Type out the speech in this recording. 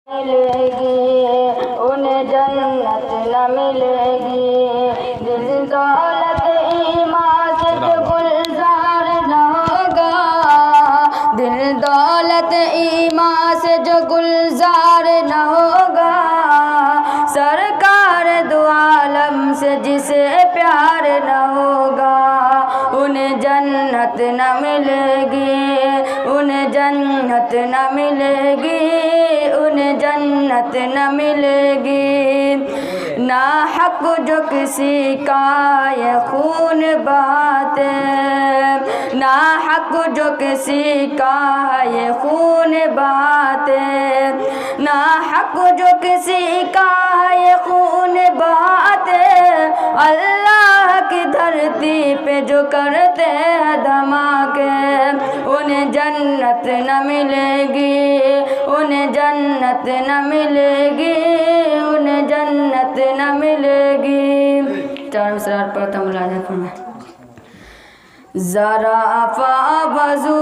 मिलेगी उन्हें जन्नत न मिलेगी। दिल दौलत ईमान से जो गुलजार न होगा, दिल दौलत ईमान से जो गुलजार न होगा, सरकार दो आलम से जिसे प्यार न होगा, उन्हें जन्नत न मिलेगी, उन्हें जन्नत न मिलेगी, उन्हें जन्नत न मिलेगी। ना हक जो किसी का ये खून बहाते, ना हक जो किसी का ये खून बहाते, ना हक जो किसी का ये खून बहाते, अल्लाह की धरती पे जो करते हैं धमाके, उन्हें जन्नत न मिलेगी, उन्हें जन्नत न मिलेगी, उन्हें जन्नत न मिलेगी। चारों सरार पर तमला फरमाए। ज़राफ़ा वज़ू